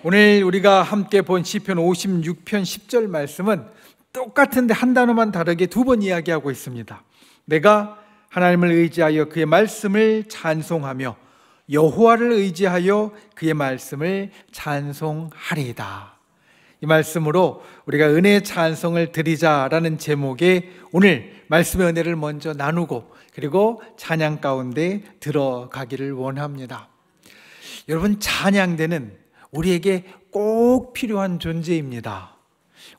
오늘 우리가 함께 본 시편 56편 10절 말씀은 똑같은데 한 단어만 다르게 두 번 이야기하고 있습니다. 내가 하나님을 의지하여 그의 말씀을 찬송하며 여호와를 의지하여 그의 말씀을 찬송하리이다. 이 말씀으로 우리가 은혜의 찬송을 드리자라는 제목의 오늘 말씀의 은혜를 먼저 나누고 그리고 찬양 가운데 들어가기를 원합니다. 여러분, 찬양대는 우리에게 꼭 필요한 존재입니다.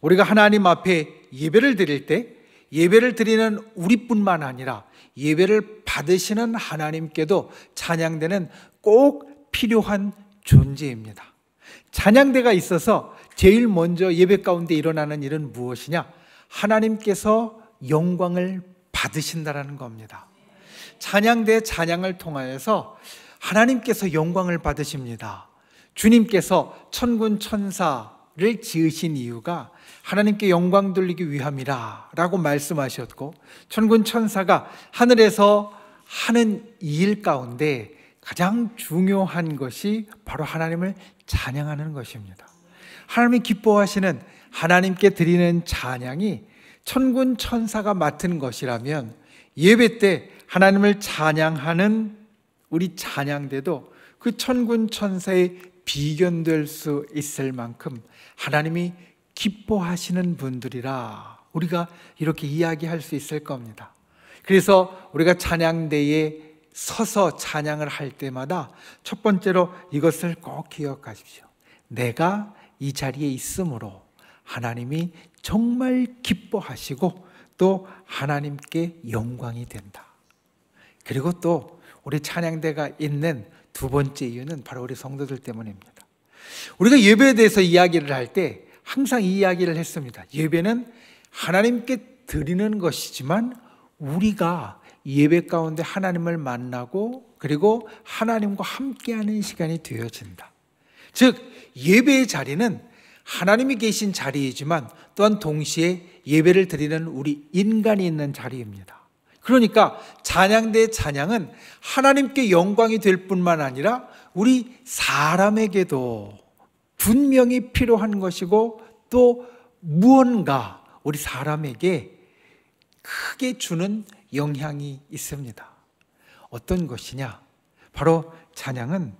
우리가 하나님 앞에 예배를 드릴 때 예배를 드리는 우리뿐만 아니라 예배를 받으시는 하나님께도 찬양대는 꼭 필요한 존재입니다. 찬양대가 있어서 제일 먼저 예배 가운데 일어나는 일은 무엇이냐? 하나님께서 영광을 받으신다라는 겁니다. 찬양대 찬양을 통하여서 하나님께서 영광을 받으십니다. 주님께서 천군 천사를 지으신 이유가 하나님께 영광 돌리기 위함이라 라고 말씀하셨고, 천군 천사가 하늘에서 하는 일 가운데 가장 중요한 것이 바로 하나님을 찬양하는 것입니다. 하나님이 기뻐하시는, 하나님께 드리는 찬양이 천군 천사가 맡은 것이라면 예배 때 하나님을 찬양하는 우리 찬양대도 그 천군 천사의 비견될 수 있을 만큼 하나님이 기뻐하시는 분들이라 우리가 이렇게 이야기할 수 있을 겁니다. 그래서 우리가 찬양대에 서서 찬양을 할 때마다 첫 번째로 이것을 꼭 기억하십시오. 내가 이 자리에 있으므로 하나님이 정말 기뻐하시고 또 하나님께 영광이 된다. 그리고 또 우리 찬양대가 있는 두 번째 이유는 바로 우리 성도들 때문입니다. 우리가 예배에 대해서 이야기를 할 때 항상 이 이야기를 했습니다. 예배는 하나님께 드리는 것이지만 우리가 예배 가운데 하나님을 만나고 그리고 하나님과 함께하는 시간이 되어진다. 즉 예배의 자리는 하나님이 계신 자리이지만 또한 동시에 예배를 드리는 우리 인간이 있는 자리입니다. 그러니까 찬양대의 찬양은 하나님께 영광이 될 뿐만 아니라 우리 사람에게도 분명히 필요한 것이고 또 무언가 우리 사람에게 크게 주는 영향이 있습니다. 어떤 것이냐? 바로 찬양은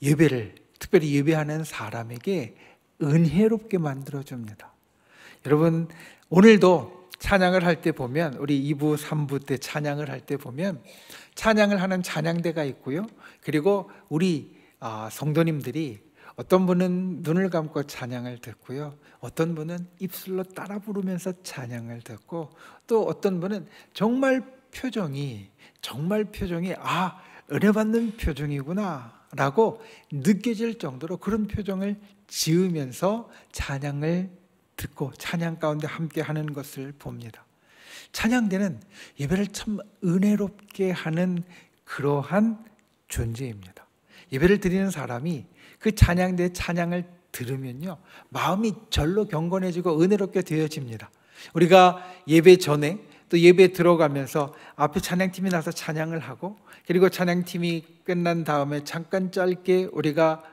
예배를, 특별히 예배하는 사람에게 은혜롭게 만들어줍니다. 여러분, 오늘도 찬양을 할 때 보면 우리 2부, 3부 때 찬양을 할 때 보면 찬양을 하는 찬양대가 있고요. 그리고 우리 성도님들이 어떤 분은 눈을 감고 찬양을 듣고요. 어떤 분은 입술로 따라 부르면서 찬양을 듣고 또 어떤 분은 정말 표정이 은혜 받는 표정이구나 라고 느껴질 정도로 그런 표정을 지으면서 찬양을 듣고 찬양 가운데 함께 하는 것을 봅니다. 찬양대는 예배를 참 은혜롭게 하는 그러한 존재입니다. 예배를 드리는 사람이 그 찬양대 찬양을 들으면요, 마음이 절로 경건해지고 은혜롭게 되어집니다. 우리가 예배 전에 또 예배 들어가면서 앞에 찬양팀이 나서 찬양을 하고 그리고 찬양팀이 끝난 다음에 잠깐 짧게 우리가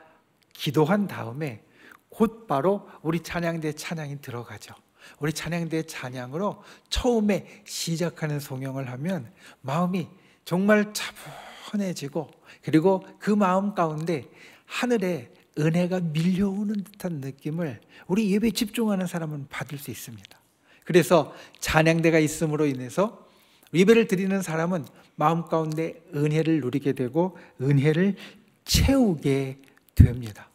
기도한 다음에 곧바로 우리 찬양대 찬양이 들어가죠. 우리 찬양대 찬양으로 처음에 시작하는 성경을 하면 마음이 정말 차분해지고 그리고 그 마음 가운데 하늘에 은혜가 밀려오는 듯한 느낌을 우리 예배에 집중하는 사람은 받을 수 있습니다. 그래서 찬양대가 있음으로 인해서 예배를 드리는 사람은 마음 가운데 은혜를 누리게 되고 은혜를 채우게 됩니다.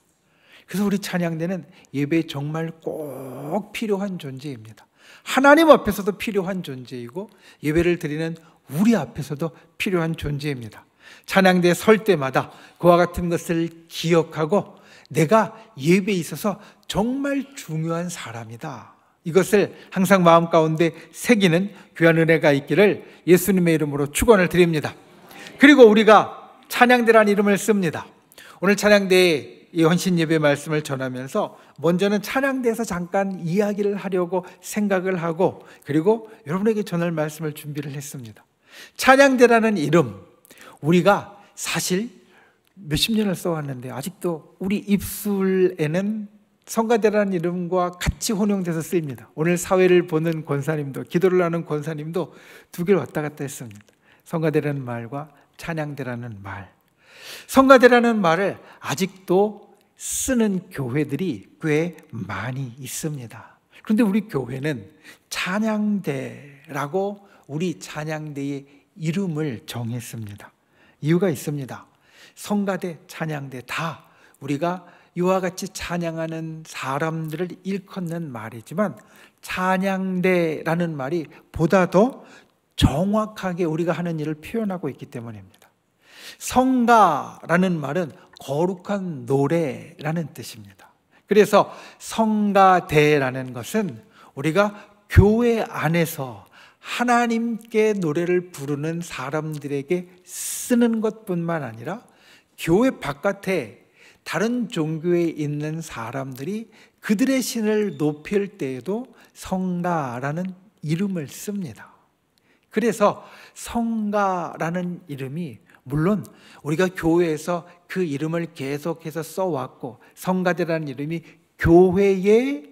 그래서 우리 찬양대는 예배에 정말 꼭 필요한 존재입니다. 하나님 앞에서도 필요한 존재이고 예배를 드리는 우리 앞에서도 필요한 존재입니다. 찬양대에 설 때마다 그와 같은 것을 기억하고 내가 예배에 있어서 정말 중요한 사람이다. 이것을 항상 마음 가운데 새기는 귀한 은혜가 있기를 예수님의 이름으로 축원을 드립니다. 그리고 우리가 찬양대라는 이름을 씁니다. 오늘 찬양대에 이 헌신 예배 말씀을 전하면서 먼저는 찬양대에서 잠깐 이야기를 하려고 생각을 하고 그리고 여러분에게 전할 말씀을 준비를 했습니다. 찬양대라는 이름, 우리가 사실 몇십 년을 써왔는데 아직도 우리 입술에는 성가대라는 이름과 같이 혼용돼서 쓰입니다. 오늘 사회를 보는 권사님도, 기도를 하는 권사님도 두 개를 왔다 갔다 했습니다. 성가대라는 말과 찬양대라는 말. 성가대라는 말을 아직도 쓰는 교회들이 꽤 많이 있습니다. 그런데 우리 교회는 찬양대라고 우리 찬양대의 이름을 정했습니다. 이유가 있습니다. 성가대, 찬양대 다 우리가 이와 같이 찬양하는 사람들을 일컫는 말이지만 찬양대라는 말이 보다 더 정확하게 우리가 하는 일을 표현하고 있기 때문입니다. 성가라는 말은 거룩한 노래라는 뜻입니다. 그래서 성가대라는 것은 우리가 교회 안에서 하나님께 노래를 부르는 사람들에게 쓰는 것뿐만 아니라 교회 바깥에 다른 종교에 있는 사람들이 그들의 신을 높일 때에도 성가라는 이름을 씁니다. 그래서 성가라는 이름이 물론 우리가 교회에서 그 이름을 계속해서 써왔고 성가대라는 이름이 교회에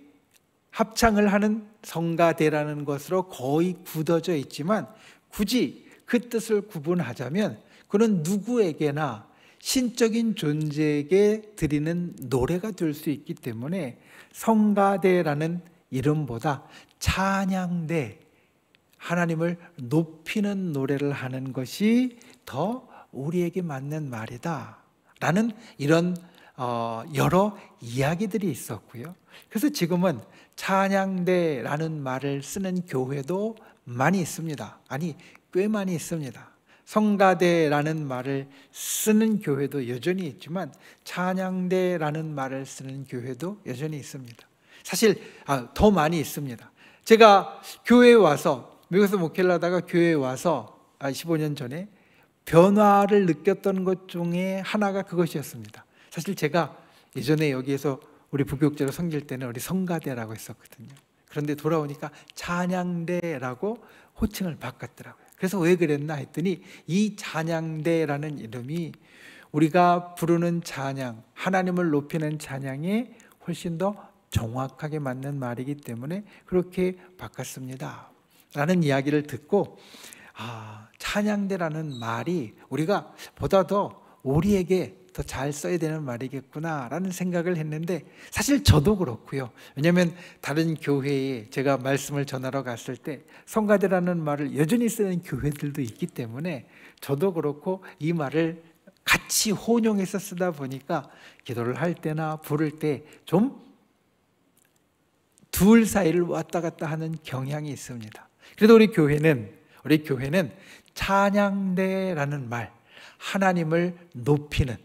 합창을 하는 성가대라는 것으로 거의 굳어져 있지만 굳이 그 뜻을 구분하자면 그는 누구에게나 신적인 존재에게 드리는 노래가 될 수 있기 때문에 성가대라는 이름보다 찬양대, 하나님을 높이는 노래를 하는 것이 더 우리에게 맞는 말이다 라는 이런 여러 이야기들이 있었고요. 그래서 지금은 찬양대라는 말을 쓰는 교회도 많이 있습니다. 아니, 꽤 많이 있습니다. 성가대라는 말을 쓰는 교회도 여전히 있지만 찬양대라는 말을 쓰는 교회도 여전히 있습니다. 사실 더 많이 있습니다. 제가 교회에 와서 미국에서 목회를 하다가 교회에 와서 15년 전에 변화를 느꼈던 것 중에 하나가 그것이었습니다. 사실 제가 예전에 여기에서 우리 부교육자로 섬길 때는 우리 성가대라고 했었거든요. 그런데 돌아오니까 찬양대라고 호칭을 바꿨더라고요. 그래서 왜 그랬나 했더니 이 찬양대라는 이름이 우리가 부르는 찬양, 하나님을 높이는 찬양에 훨씬 더 정확하게 맞는 말이기 때문에 그렇게 바꿨습니다 라는 이야기를 듣고 찬양대라는 말이 우리가 보다 더 우리에게 더 잘 써야 되는 말이겠구나 라는 생각을 했는데 사실 저도 그렇고요. 왜냐하면 다른 교회에 제가 말씀을 전하러 갔을 때 성가대라는 말을 여전히 쓰는 교회들도 있기 때문에 저도 그렇고 이 말을 같이 혼용해서 쓰다 보니까 기도를 할 때나 부를 때 좀 둘 사이를 왔다 갔다 하는 경향이 있습니다. 그래도 우리 교회는 찬양대라는 말, 하나님을 높이는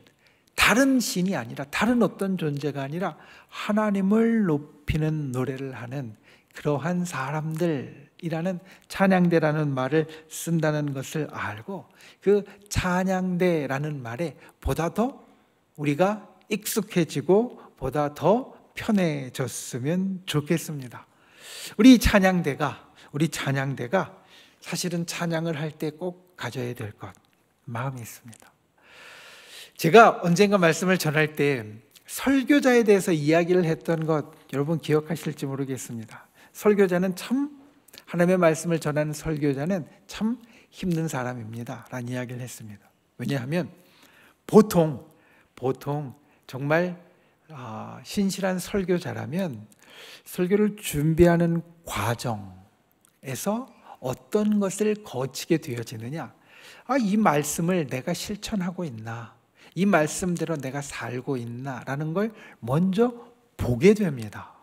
다른 신이 아니라 다른 어떤 존재가 아니라 하나님을 높이는 노래를 하는 그러한 사람들이라는 찬양대라는 말을 쓴다는 것을 알고 그 찬양대라는 말에 보다 더 우리가 익숙해지고 보다 더 편해졌으면 좋겠습니다. 우리 찬양대가 사실은 찬양을 할 때 꼭 가져야 될 것, 마음이 있습니다. 제가 언젠가 말씀을 전할 때 설교자에 대해서 이야기를 했던 것 여러분 기억하실지 모르겠습니다. 설교자는 참 하나님의 말씀을 전하는 설교자는 참 힘든 사람입니다 라는 이야기를 했습니다. 왜냐하면 보통 정말 신실한 설교자라면 설교를 준비하는 과정에서 어떤 것을 거치게 되어지느냐, 이 말씀을 내가 실천하고 있나, 이 말씀대로 내가 살고 있나 라는 걸 먼저 보게 됩니다.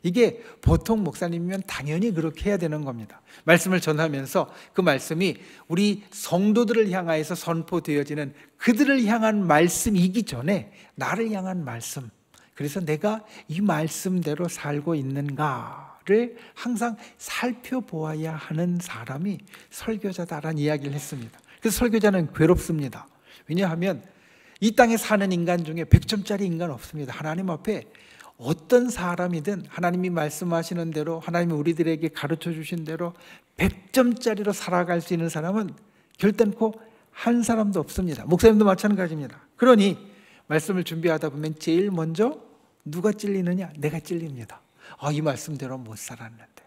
이게 보통 목사님이면 당연히 그렇게 해야 되는 겁니다. 말씀을 전하면서 그 말씀이 우리 성도들을 향하여서 선포되어지는 그들을 향한 말씀이기 전에 나를 향한 말씀, 그래서 내가 이 말씀대로 살고 있는가를 항상 살펴보아야 하는 사람이 설교자다라는 이야기를 했습니다. 그래서 설교자는 괴롭습니다. 왜냐하면 이 땅에 사는 인간 중에 100점짜리 인간 없습니다. 하나님 앞에 어떤 사람이든 하나님이 말씀하시는 대로, 하나님이 우리들에게 가르쳐 주신 대로 100점짜리로 살아갈 수 있는 사람은 결단코 한 사람도 없습니다. 목사님도 마찬가지입니다. 그러니 말씀을 준비하다 보면 제일 먼저 누가 찔리느냐? 내가 찔립니다. 이 말씀대로 못 살았는데,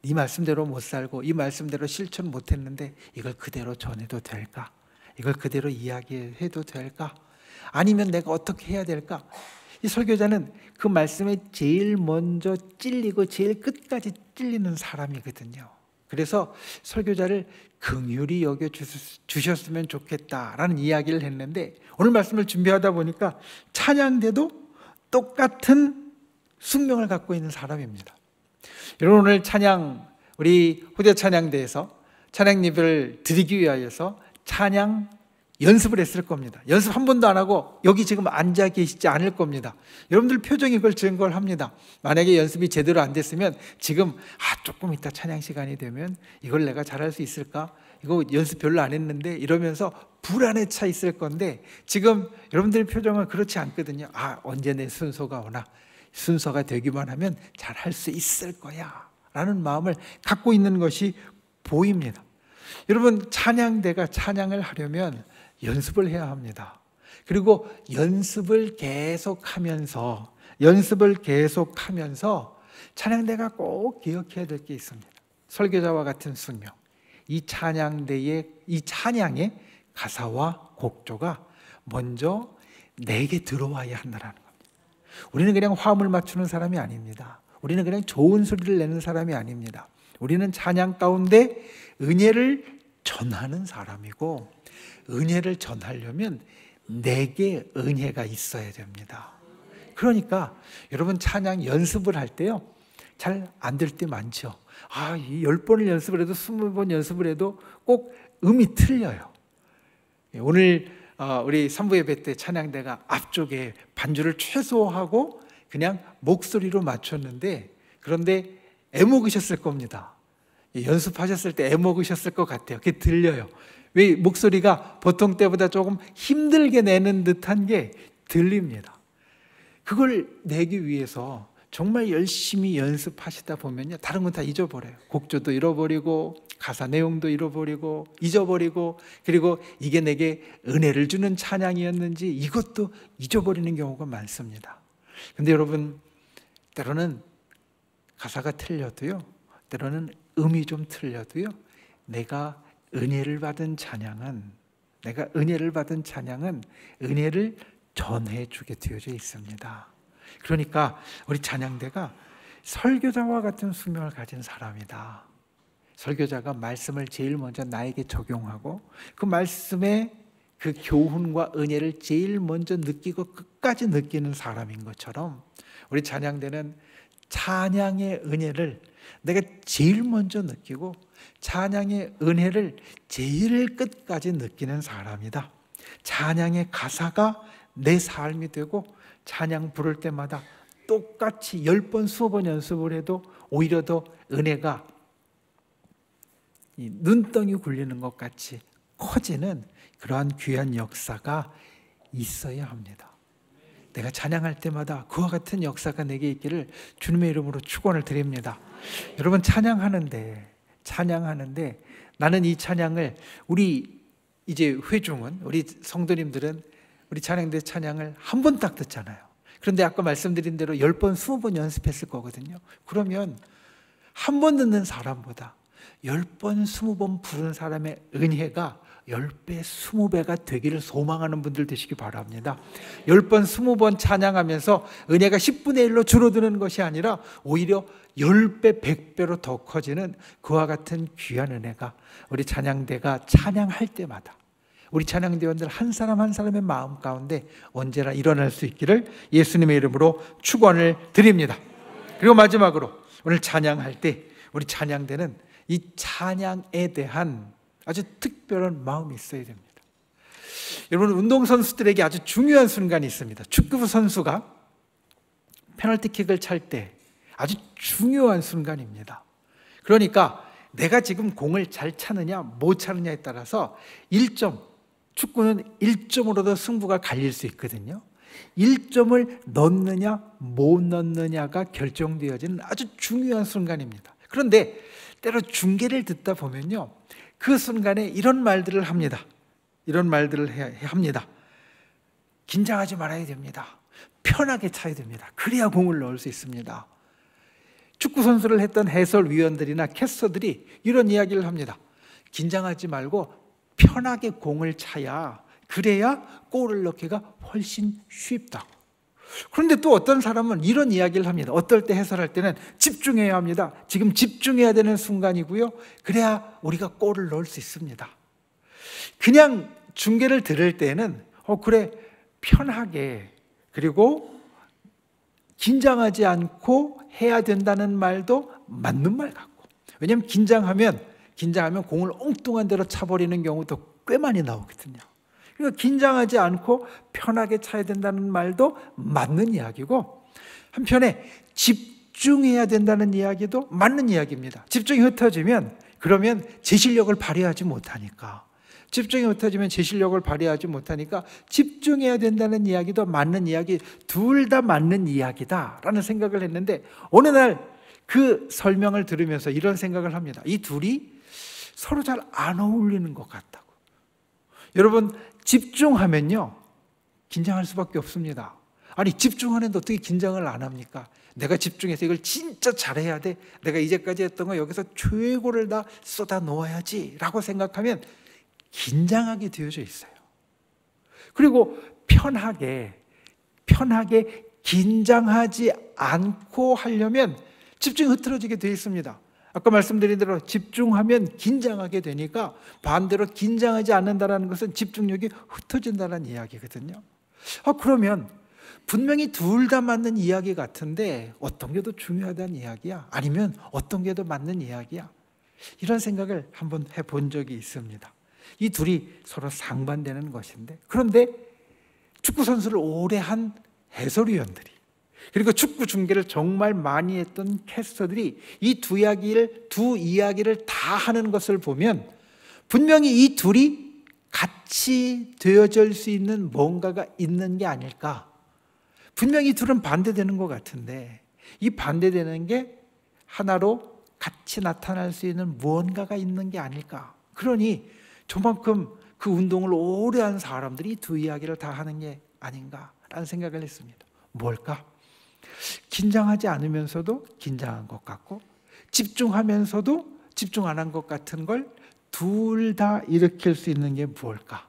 이 말씀대로 못 살고 이 말씀대로 실천 못했는데 이걸 그대로 전해도 될까? 이걸 그대로 이야기해도 될까? 아니면 내가 어떻게 해야 될까? 이 설교자는 그 말씀에 제일 먼저 찔리고 제일 끝까지 찔리는 사람이거든요. 그래서 설교자를 긍휼히 여겨 주셨으면 좋겠다라는 이야기를 했는데, 오늘 말씀을 준비하다 보니까 찬양대도 똑같은 숙명을 갖고 있는 사람입니다. 여러분, 오늘 찬양, 우리 후대 찬양대에서 찬양 예배를 드리기 위하여서 찬양 연습을 했을 겁니다. 연습 한 번도 안 하고 여기 지금 앉아 계시지 않을 겁니다. 여러분들 표정이 그걸 증거를 합니다. 만약에 연습이 제대로 안 됐으면 지금 조금 이따 찬양 시간이 되면 이걸 내가 잘할 수 있을까? 이거 연습 별로 안 했는데 이러면서 불안에 차 있을 건데, 지금 여러분들 표정은 그렇지 않거든요. 언제 내 순서가 오나? 순서가 되기만 하면 잘할 수 있을 거야 라는 마음을 갖고 있는 것이 보입니다. 여러분, 찬양대가 찬양을 하려면 연습을 해야 합니다. 그리고 연습을 계속하면서 찬양대가 꼭 기억해야 될 게 있습니다. 설교자와 같은 숙명, 이 찬양의 가사와 곡조가 먼저 내게 들어와야 한다는 겁니다. 우리는 그냥 화음을 맞추는 사람이 아닙니다. 우리는 그냥 좋은 소리를 내는 사람이 아닙니다. 우리는 찬양 가운데 은혜를 전하는 사람이고, 은혜를 전하려면 내게 은혜가 있어야 됩니다. 그러니까 여러분, 찬양 연습을 할 때요, 잘 안 될 때 많죠. 10번을 연습을 해도 20번 연습을 해도 꼭 음이 틀려요. 오늘 우리 3부 예배 때 찬양대가 앞쪽에 반주를 최소화하고 그냥 목소리로 맞췄는데, 그런데 애먹으셨을 겁니다. 연습하셨을 때 애먹으셨을 것 같아요. 그게 들려요. 왜? 목소리가 보통 때보다 조금 힘들게 내는 듯한 게 들립니다. 그걸 내기 위해서 정말 열심히 연습하시다 보면요, 다른 건 다 잊어버려요. 곡조도 잃어버리고 가사 내용도 잊어버리고 그리고 이게 내게 은혜를 주는 찬양이었는지 이것도 잊어버리는 경우가 많습니다. 근데 여러분, 때로는 가사가 틀려도요, 때로는 음이 좀 틀려도요, 내가 은혜를 받은 찬양은 은혜를 전해주게 되어져 있습니다. 그러니까 우리 찬양대가 설교자와 같은 숙명을 가진 사람이다. 설교자가 말씀을 제일 먼저 나에게 적용하고 그 말씀의 그 교훈과 은혜를 제일 먼저 느끼고 끝까지 느끼는 사람인 것처럼, 우리 찬양대는 찬양의 은혜를 내가 제일 먼저 느끼고 찬양의 은혜를 제일 끝까지 느끼는 사람이다. 찬양의 가사가 내 삶이 되고 찬양 부를 때마다 똑같이 10번 20번 연습을 해도 오히려 더 은혜가 눈덩이 굴리는 것 같이 커지는 그러한 귀한 역사가 있어야 합니다. 내가 찬양할 때마다 그와 같은 역사가 내게 있기를 주님의 이름으로 축원을 드립니다. 여러분, 찬양하는데 나는 이 찬양을, 우리 이제 회중은, 우리 성도님들은 우리 찬양대 찬양을 한 번 딱 듣잖아요. 그런데 아까 말씀드린 대로 10번 20번 연습했을 거거든요. 그러면 한 번 듣는 사람보다 10번 20번 부르는 사람의 은혜가 10배 20배가 되기를 소망하는 분들 되시기 바랍니다. 10번 20번 찬양하면서 은혜가 10분의 1로 줄어드는 것이 아니라 오히려 10배 100배로 더 커지는 그와 같은 귀한 은혜가 우리 찬양대가 찬양할 때마다, 우리 찬양대원들 한 사람 한 사람의 마음 가운데 언제나 일어날 수 있기를 예수님의 이름으로 축원을 드립니다. 그리고 마지막으로 오늘 찬양할 때 우리 찬양대는 이 찬양에 대한 아주 특별한 마음이 있어야 됩니다. 여러분, 운동선수들에게 아주 중요한 순간이 있습니다. 축구 선수가 페널티킥을 찰 때 아주 중요한 순간입니다. 그러니까 내가 지금 공을 잘 차느냐 못 차느냐에 따라서 축구는 1점으로도 승부가 갈릴 수 있거든요. 1점을 넣느냐 못 넣느냐가 결정되어지는 아주 중요한 순간입니다. 그런데 때로 중계를 듣다 보면요, 그 순간에 이런 말들을 합니다. 이런 말들을 해야 합니다. 긴장하지 말아야 됩니다. 편하게 차야 됩니다. 그래야 공을 넣을 수 있습니다. 축구 선수를 했던 해설위원들이나 캐스터들이 이런 이야기를 합니다. 긴장하지 말고 편하게 공을 차야, 그래야 골을 넣기가 훨씬 쉽다고. 그런데 또 어떤 사람은 이런 이야기를 합니다. 어떨 때 해설할 때는 집중해야 합니다. 지금 집중해야 되는 순간이고요. 그래야 우리가 골을 넣을 수 있습니다. 그냥 중계를 들을 때는 그래, 편하게, 그리고 긴장하지 않고 해야 된다는 말도 맞는 말 같고, 왜냐하면 긴장하면 공을 엉뚱한 데로 차버리는 경우도 꽤 많이 나오거든요. 그러니까 긴장하지 않고 편하게 차야 된다는 말도 맞는 이야기고, 한편에 집중해야 된다는 이야기도 맞는 이야기입니다. 집중이 흩어지면 그러면 제 실력을 발휘하지 못하니까, 집중해야 된다는 이야기도 맞는 이야기, 둘 다 맞는 이야기다라는 생각을 했는데, 어느 날 그 설명을 들으면서 이런 생각을 합니다. 이 둘이 서로 잘 안 어울리는 것 같다고. 여러분, 집중하면요 긴장할 수밖에 없습니다. 아니, 집중하는데 어떻게 긴장을 안 합니까? 내가 집중해서 이걸 진짜 잘해야 돼, 내가 이제까지 했던 거 여기서 최고를 다 쏟아 놓아야지 라고 생각하면 긴장하게 되어져 있어요. 그리고 편하게 긴장하지 않고 하려면 집중이 흐트러지게 되어 있습니다. 아까 말씀드린 대로 집중하면 긴장하게 되니까, 반대로 긴장하지 않는다는 것은 집중력이 흩어진다는 이야기거든요. 그러면 분명히 둘 다 맞는 이야기 같은데 어떤 게 더 중요하다는 이야기야? 아니면 어떤 게 더 맞는 이야기야? 이런 생각을 한번 해본 적이 있습니다. 이 둘이 서로 상반되는 것인데, 그런데 축구 선수를 오래 한 해설위원들이, 그리고 축구 중계를 정말 많이 했던 캐스터들이 이 두 이야기를 다 하는 것을 보면 분명히 이 둘이 같이 되어질 수 있는 뭔가가 있는 게 아닐까. 분명히 이 둘은 반대되는 것 같은데, 이 반대되는 게 하나로 같이 나타날 수 있는 무언가가 있는 게 아닐까. 그러니 저만큼 그 운동을 오래 한 사람들이 이 두 이야기를 다 하는 게 아닌가라는 생각을 했습니다. 뭘까? 긴장하지 않으면서도 긴장한 것 같고, 집중하면서도 집중 안 한 것 같은 걸 둘 다 일으킬 수 있는 게 무엇일까?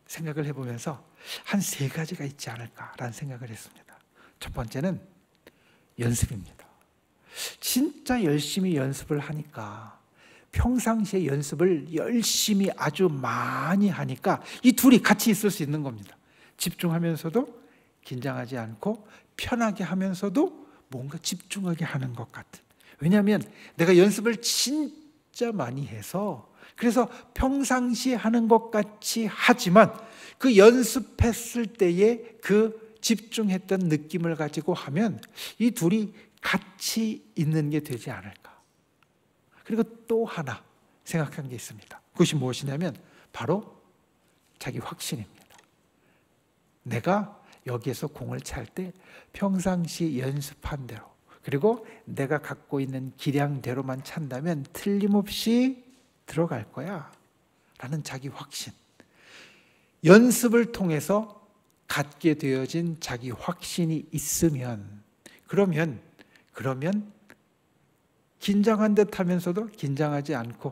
생각을 해보면서 한 3가지가 있지 않을까라는 생각을 했습니다. 첫 번째는 연습입니다. 진짜 열심히 연습을 하니까, 평상시에 연습을 열심히 아주 많이 하니까 이 둘이 같이 있을 수 있는 겁니다. 집중하면서도 긴장하지 않고, 편하게 하면서도 뭔가 집중하게 하는 것 같은. 왜냐하면 내가 연습을 진짜 많이 해서, 그래서 평상시에 하는 것 같이 하지만 그 연습했을 때의 그 집중했던 느낌을 가지고 하면 이 둘이 같이 있는 게 되지 않을까. 그리고 또 하나 생각한 게 있습니다. 그것이 무엇이냐면 바로 자기 확신입니다. 내가 여기에서 공을 찰 때 평상시 연습한 대로, 그리고 내가 갖고 있는 기량대로만 찬다면 틀림없이 들어갈 거야 라는 자기 확신. 연습을 통해서 갖게 되어진 자기 확신이 있으면, 그러면 긴장한 듯 하면서도 긴장하지 않고,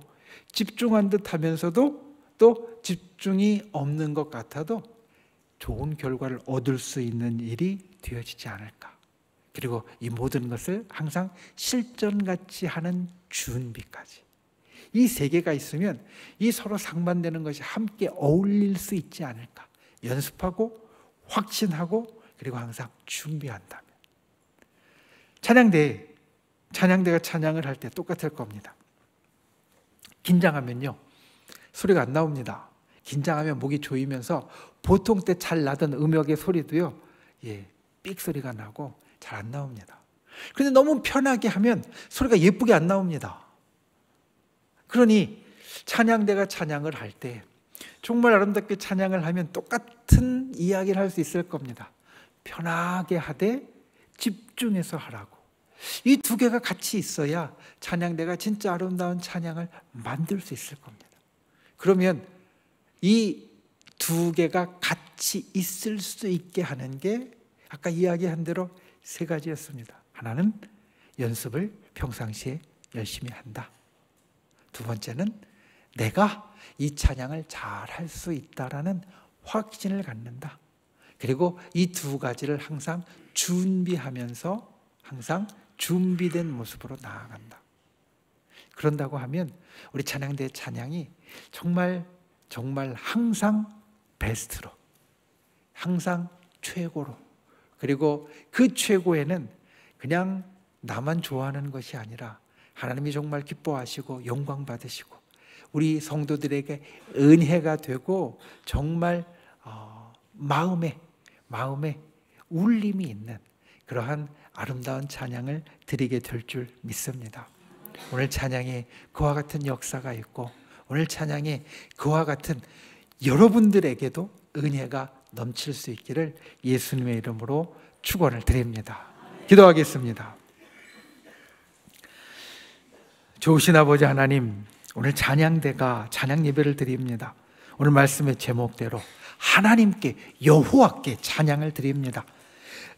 집중한 듯 하면서도 또 집중이 없는 것 같아도 좋은 결과를 얻을 수 있는 일이 되어지지 않을까. 그리고 이 모든 것을 항상 실전같이 하는 준비까지, 이 3개가 있으면 이 서로 상반되는 것이 함께 어울릴 수 있지 않을까. 연습하고 확신하고 그리고 항상 준비한다면. 찬양대가 찬양을 할 때 똑같을 겁니다. 긴장하면요 소리가 안 나옵니다. 긴장하면 목이 조이면서 보통 때 잘 나던 음역의 소리도요 삑 소리가 나고 잘 안 나옵니다. 그런데 너무 편하게 하면 소리가 예쁘게 안 나옵니다. 그러니 찬양대가 찬양을 할 때 정말 아름답게 찬양을 하면 똑같은 이야기를 할 수 있을 겁니다. 편하게 하되 집중해서 하라고. 이 2개가 같이 있어야 찬양대가 진짜 아름다운 찬양을 만들 수 있을 겁니다. 그러면 이 두 개가 같이 있을 수 있게 하는 게 아까 이야기한 대로 세 가지였습니다. 하나는 연습을 평상시에 열심히 한다. 두 번째는 내가 이 찬양을 잘 할 수 있다라는 확신을 갖는다. 그리고 이 두 가지를 항상 준비하면서 항상 준비된 모습으로 나아간다. 그런다고 하면 우리 찬양대의 찬양이 정말 항상 베스트로, 항상 최고로, 그리고 그 최고에는 그냥 나만 좋아하는 것이 아니라 하나님이 정말 기뻐하시고 영광 받으시고 우리 성도들에게 은혜가 되고 정말 마음에 울림이 있는 그러한 아름다운 찬양을 드리게 될 줄 믿습니다. 오늘 찬양에 그와 같은 역사가 있고 오늘 찬양에 그와 같은 여러분들에게도 은혜가 넘칠 수 있기를 예수님의 이름으로 축원을 드립니다. 기도하겠습니다. 좋으신 아버지 하나님, 오늘 찬양대가 찬양 예배를 드립니다. 오늘 말씀의 제목대로 하나님께, 여호와께 찬양을 드립니다.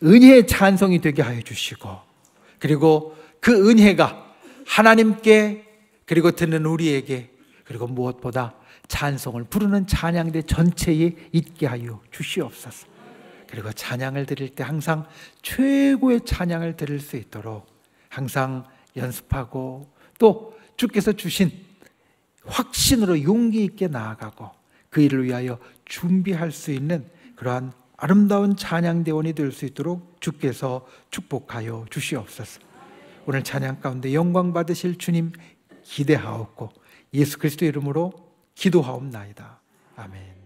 은혜의 찬송이 되게 하여 주시고, 그리고 그 은혜가 하나님께, 그리고 듣는 우리에게, 그리고 무엇보다 찬송을 부르는 찬양대 전체에 있게 하여 주시옵소서. 그리고 찬양을 드릴 때 항상 최고의 찬양을 드릴 수 있도록 항상 연습하고 또 주께서 주신 확신으로 용기 있게 나아가고 그 일을 위하여 준비할 수 있는 그러한 아름다운 찬양대원이 될 수 있도록 주께서 축복하여 주시옵소서. 오늘 찬양 가운데 영광 받으실 주님 기대하옵고 예수 그리스도 이름으로 기도하옵나이다. 아멘.